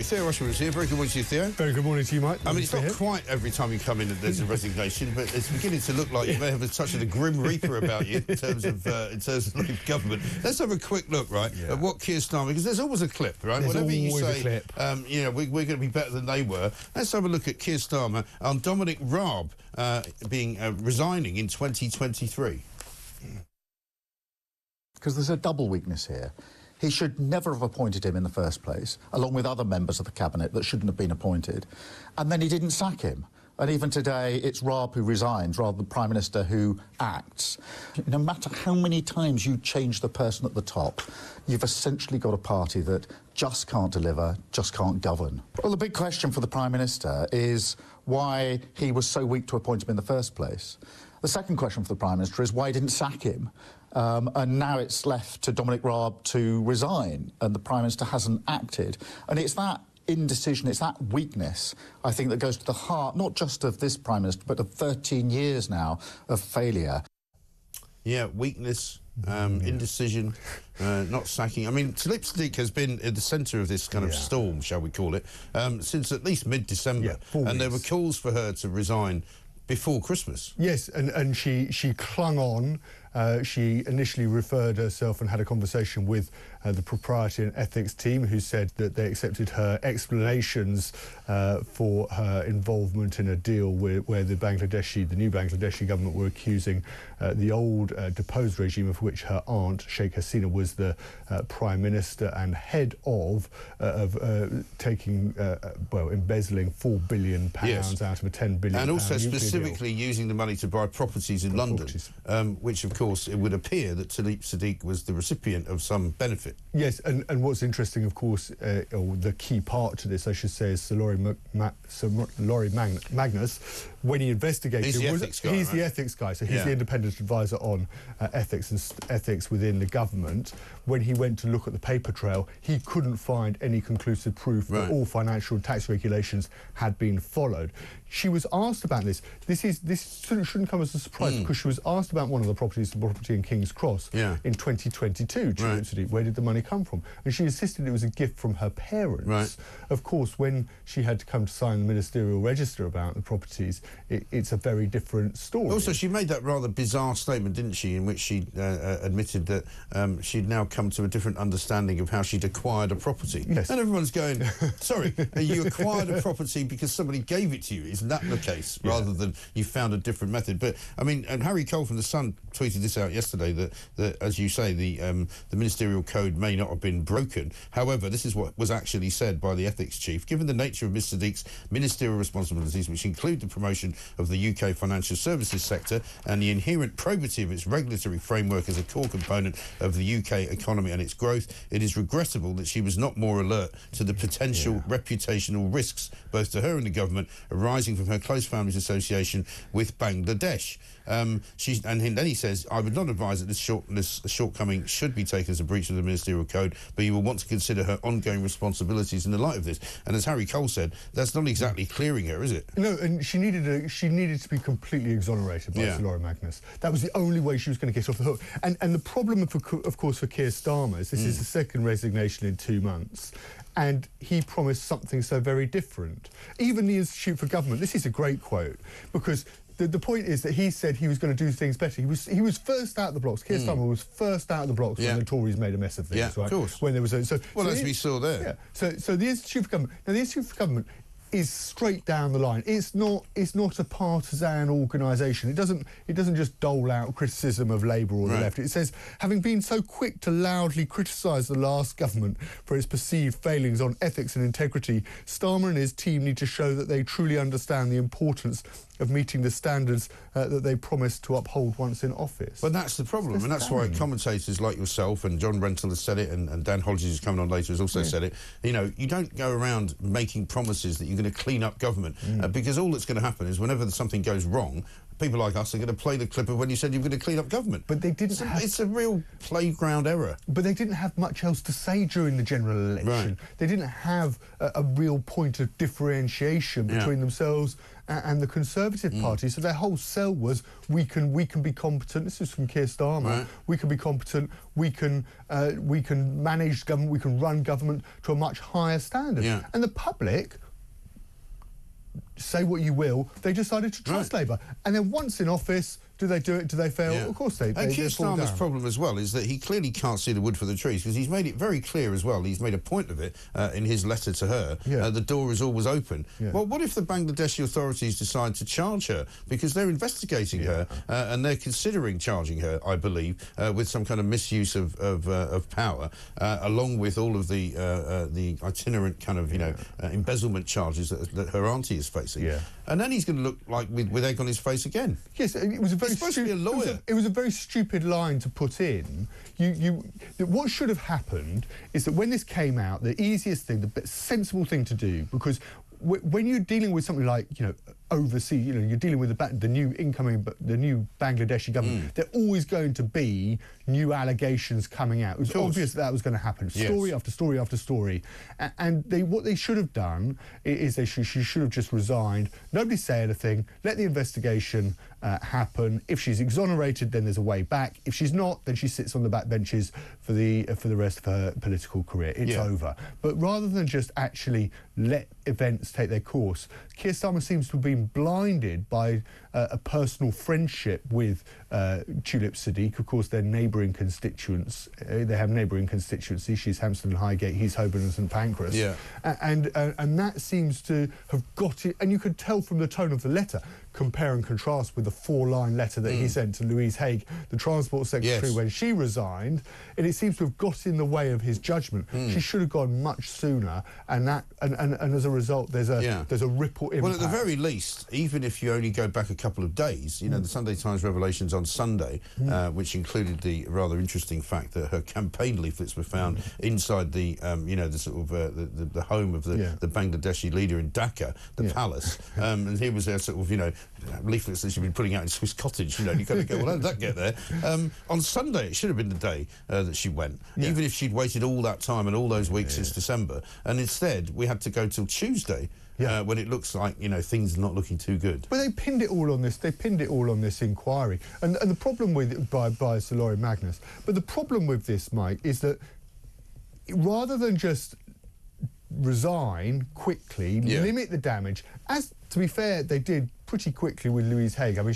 Theo Usherwood is here. Very good morning to you, Theo. Very good morning to you, Mike. I mean, it's not quite every time you come in that there's a resignation, but it's beginning to look like you may have a touch of the Grim Reaper about you in terms of Labour government. Let's have a quick look, right, at what Keir Starmer, because there's always a clip, right? There's Whatever you always say, a clip. you know, we're going to be better than they were. Let's have a look at Keir Starmer on Dominic Raab being resigning in 2023. Because there's a double weakness here. He should never have appointed him in the first place, along with other members of the cabinet that shouldn't have been appointed. And then he didn't sack him. And even today, it's Raab who resigns rather than the Prime Minister who acts. No matter how many times you change the person at the top, you've essentially got a party that just can't deliver, just can't govern. Well, the big question for the Prime Minister is why he was so weak to appoint him in the first place. The second question for the Prime Minister is why he didn't sack him. And now it's left to Dominic Raab to resign, and the Prime Minister hasn't acted. And it's that indecision, it's that weakness, I think, that goes to the heart, not just of this Prime Minister, but of 13 years now of failure. Yeah, weakness, indecision, not sacking. I mean, Tulip Siddiq has been at the centre of this kind of storm, shall we call it, since at least mid-December. And there were calls for her to resign before Christmas. Yes, and she clung on. She initially referred herself and had a conversation with the propriety and ethics team, who said that they accepted her explanations for her involvement in a deal where the new Bangladeshi government were accusing the old deposed regime, of which her aunt, Sheikh Hasina, was the Prime Minister and head of taking, embezzling £4 billion out of a £10 billion. And also specifically deal. using the money to buy properties in London, which, of course, it would appear that Tulip Siddiq was the recipient of some benefit. Yes, and what's interesting, of course, or the key part to this, I should say, is Sir Laurie Magnus, when he investigated... He's the ethics guy, He's the ethics guy, so he's the independent advisor on ethics within the government. When he went to look at the paper trail, he couldn't find any conclusive proof that all financial and tax regulations had been followed. She was asked about this. This shouldn't come as a surprise, because she was asked about one of the properties, the property in King's Cross, in 2022. Where did the money come from? And she insisted it was a gift from her parents. Of course, when she had to come to sign the ministerial register about the properties, it's a very different story. Also, she made that rather bizarre statement, didn't she, in which she admitted that she'd now come to a different understanding of how she'd acquired a property. Yes. And everyone's going, sorry, you acquired a property because somebody gave it to you. Isn't that the case? Rather than you found a different method. But, I mean, and Harry Cole from The Sun tweeted this out yesterday, that as you say, the ministerial code may not have been broken. However, this is what was actually said by the ethics chief. Given the nature of Ms Siddiq's ministerial responsibilities, which include the promotion of the UK financial services sector and the inherent probity of its regulatory framework as a core component of the UK economy and its growth, it is regrettable that she was not more alert to the potential reputational risks, both to her and the government, arising from her close family's association with Bangladesh. And then he says, I would not advise that this shortcoming should be taken as a breach of the ministerial code, but you will want to consider her ongoing responsibilities in the light of this. And as Harry Cole said, that's not exactly clearing her, is it? No, and she needed to be completely exonerated by Sir Laurie Magnus. That was the only way she was going to get off the hook. And the problem, of course, for Keir Starmer is this is the second resignation in 2 months. And he promised something so very different. Even the Institute for Government, this is a great quote, because the point is that he said he was going to do things better. He was first out the blocks. Keir Starmer was first out the blocks when the Tories made a mess of things, right? Of course. When there was as we saw there. So the Institute for Government. Now, the Institute for Government is straight down the line. It's not a partisan organisation. It doesn't just dole out criticism of Labour or the left. It says, having been so quick to loudly criticise the last government for its perceived failings on ethics and integrity, Starmer and his team need to show that they truly understand the importance of meeting the standards that they promised to uphold once in office. But that's the problem, and that's why commentators like yourself and John Rentoul has said it, and Dan Hodges, who's coming on later, has also said it. You know, you don't go around making promises that you're going to clean up government, because all that's going to happen is whenever something goes wrong, people like us are going to play the clip of when you said you were going to clean up government. But they didn't it's a real playground error. But they didn't have much else to say during the general election. Right. They didn't have a real point of differentiation between themselves and the Conservative Party. So their whole sell was, we can be competent. This is from Keir Starmer. Right. We can be competent. We can manage government. We can run government to a much higher standard. Yeah. And the public, say what you will, they decided to trust Labour. And then once in office, do they do it? Do they fail? Yeah. Of course they And Keir fall Starmer's down. problem as well is that he clearly can't see the wood for the trees, because he's made it very clear as well. He's made a point of it in his letter to her. Yeah. The door is always open. Yeah. Well, what if the Bangladeshi authorities decide to charge her? Because they're investigating her and they're considering charging her, I believe, with some kind of misuse of power, along with all of the itinerant kind of, embezzlement charges that her auntie is facing. Yeah. And then he's going to look like with egg on his face again. Yes, it was a very He's supposed to be a lawyer. It was a very stupid line to put in. What should have happened is that when this came out, the easiest thing, the sensible thing to do, because when you're dealing with something like, overseas, you're dealing with the new Bangladeshi government, there are always going to be new allegations coming out. It was obvious that was going to happen, story after story after story. And what they should have done is she should have just resigned, nobody say anything, let the investigation happen. If she's exonerated, then there's a way back. If she's not, then she sits on the back benches for the rest of her political career. It's over. But rather than just actually let events take their course, Keir Starmer seems to have been blinded by a personal friendship with Tulip Siddiq. Of course, they're neighbouring constituents. They have neighbouring constituencies. She's Hampstead and Highgate, he's Holborn and St Pancras. Yeah. And that seems to have got it. And you could tell from the tone of the letter, compare and contrast with the 4-line letter that he sent to Louise Haigh, the Transport Secretary, when she resigned, and it seems to have got in the way of his judgment. She should have gone much sooner, and as a result, there's a ripple impact. Well, at the very least, even if you only go back a couple of days, the Sunday Times revelations on Sunday, which included the rather interesting fact that her campaign leaflets were found inside the the sort of the home of the Bangladeshi leader in Dhaka, the palace, and here was their sort of leaflets that she'd been putting out in Swiss Cottage. You kind of go, well, how did that get there? On Sunday, it should have been the day that she went, even if she'd waited all that time and all those weeks since December. And instead, we had to go till Tuesday. When it looks like things are not looking too good. But they pinned it all on this. They pinned it all on this inquiry, and the problem with it by Sir Laurie Magnus. But the problem with this, Mike, is that rather than just resign quickly, limit the damage, as to be fair, they did pretty quickly with Louise Haigh. I mean,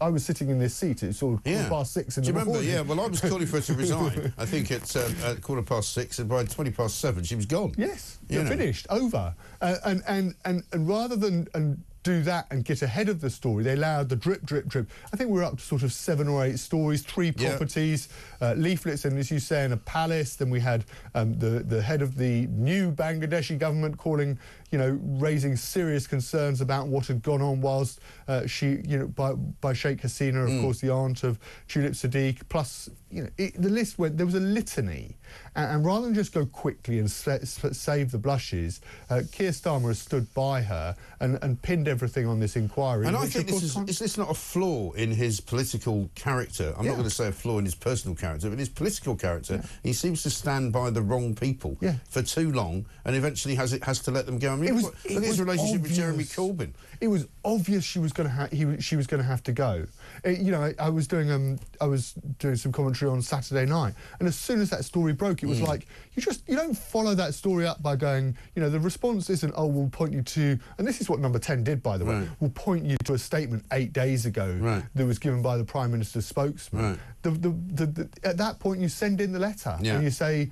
I was sitting in this seat at sort of 6:15 in the morning. Do you remember? Well, I was calling for her to resign. I think at 6:15, and by 7:20, she was gone. Yes, finished, over. And rather than do that and get ahead of the story, they allowed the drip. I think we're up to sort of 7 or 8 stories, 3 properties, leaflets, and as you say, in a palace. Then we had the head of the new Bangladeshi government calling, raising serious concerns about what had gone on whilst by Sheikh Hasina, of course, the aunt of Tulip Siddiq. Plus, the list went. There was a litany, and rather than just go quickly and save the blushes, Keir Starmer has stood by her and pinned everything on this inquiry. And I think is this not a flaw in his political character? I'm not going to say a flaw in his personal character, but his political character. He seems to stand by the wrong people for too long, and eventually has to let them go. I mean, look at his relationship with Jeremy Corbyn. It was obvious she was going to have to go. I was doing some commentary on Saturday night, and as soon as that story broke, it was like you don't follow that story up by going, the response isn't, we'll point you to, and this is what Number 10 did, by the way, we'll point you to a statement 8 days ago that was given by the Prime Minister's spokesman. At that point, you send in the letter and you say,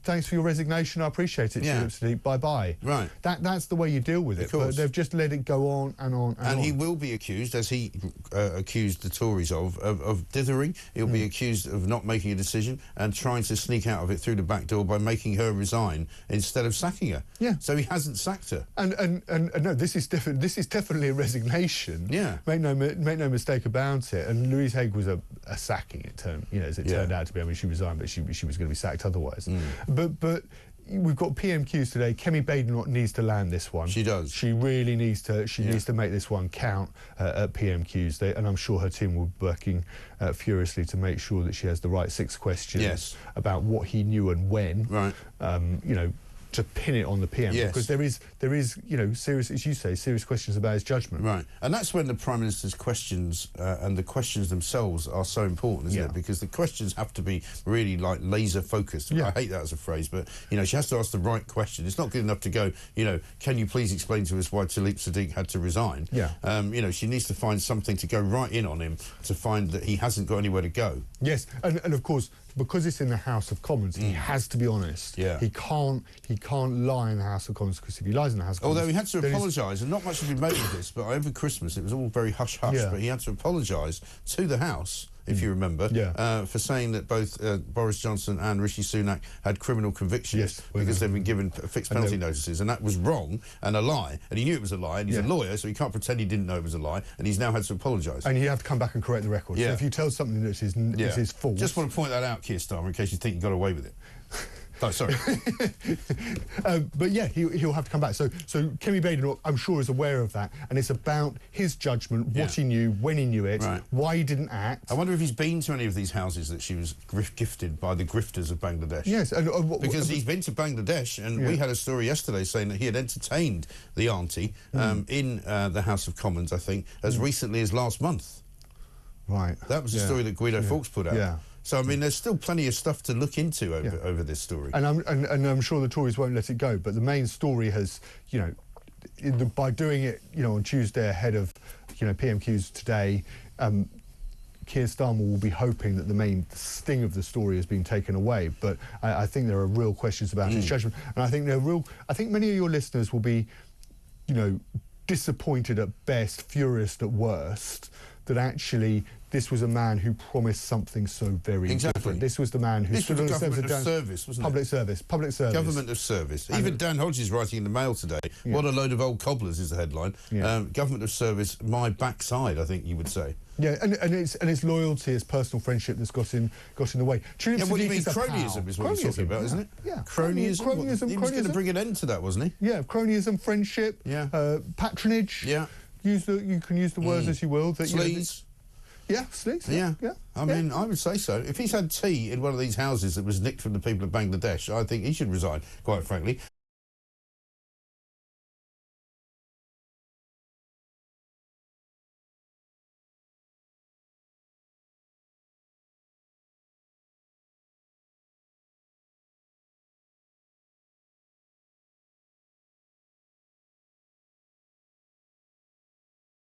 thanks for your resignation, I appreciate it, Tulip Siddiq, bye-bye. Right. That's the way you deal with it, but they've just let it go on and on and on. He will be accused, as he accused the Tories of dithering. He'll be accused of not making a decision and trying to sneak out of it through the back door by making her resign instead of sacking her. Yeah. So he hasn't sacked her. And no, this is definitely a resignation. Yeah. Make no mistake about it. And Louise Haigh was a sacking, as it turned out to be. I mean, she resigned, but she was going to be sacked otherwise. But we've got PMQs today. Kemi Badenoch needs to land this one. She does. She really needs to. She needs to make this one count at PMQs. And I'm sure her team will be working furiously to make sure that she has the right 6 questions about what he knew and when. Right. You know, to pin it on the PM, because there is, you know, serious, as you say, serious questions about his judgment. Right, and that's when the Prime Minister's questions and the questions themselves are so important, isn't it? Because the questions have to be really like laser focused. I hate that as a phrase, but you know, she has to ask the right question. It's not good enough to go, you know, can you please explain to us why Tulip Siddiq had to resign? You know, she needs to find something to go right in on him to find that he hasn't got anywhere to go. Yes, and of course, because it's in the House of Commons, he has to be honest. He can't lie in the House of Commons, because if he lies in the House of Commons... Although he had to apologise, and not much has been made of this, but over Christmas it was all very hush-hush, but he had to apologise to the House, if you remember, for saying that both Boris Johnson and Rishi Sunak had criminal convictions because they've been given fixed penalty notices, and that was wrong and a lie, and he knew it was a lie, and he's a lawyer, so he can't pretend he didn't know it was a lie, and he's now had to apologise. And you have to come back and correct the record. So if you tell something that is his fault... Just want to point that out, Keir Starmer, in case you think you got away with it. Oh, sorry. But yeah, he'll have to come back. So Kemi Badenoch, I'm sure, is aware of that, and it's about his judgment, what he knew, when he knew it, why he didn't act. I wonder if he's been to any of these houses that she was gifted by the grifters of Bangladesh. Yes, because he's been to Bangladesh, and we had a story yesterday saying that he had entertained the auntie in the House of Commons, I think, as recently as last month. Right. That was the story that Guido Fawkes put out. Yeah. So, I mean, there's still plenty of stuff to look into over this story. And I'm sure the Tories won't let it go, but the main story has, you know, by doing it, you know, on Tuesday ahead of, you know, PMQs today, Keir Starmer will be hoping that the main sting of the story has been taken away. But I think there are real questions about his judgment. And I think many of your listeners will be, you know, disappointed at best, furious at worst, that actually this was a man who promised something so very different. This was the man who stood on the government of service, wasn't it? Public service. Government of service. Even Dan Hodges writing in the Mail today, what a load of old cobblers is the headline. Government of service, my backside, I think you would say. Yeah, and it's loyalty, it's personal friendship that's got in the way. What do you mean? Cronyism is what you're talking about, isn't it? Yeah. Cronyism. He was going to bring an end to that, wasn't he? Yeah, cronyism, friendship, patronage. Yeah. You can use the words as you will. Sleaze. Yeah, sleaze. Yeah. I mean, I would say so. If he's had tea in one of these houses that was nicked from the people of Bangladesh, I think he should resign, quite frankly.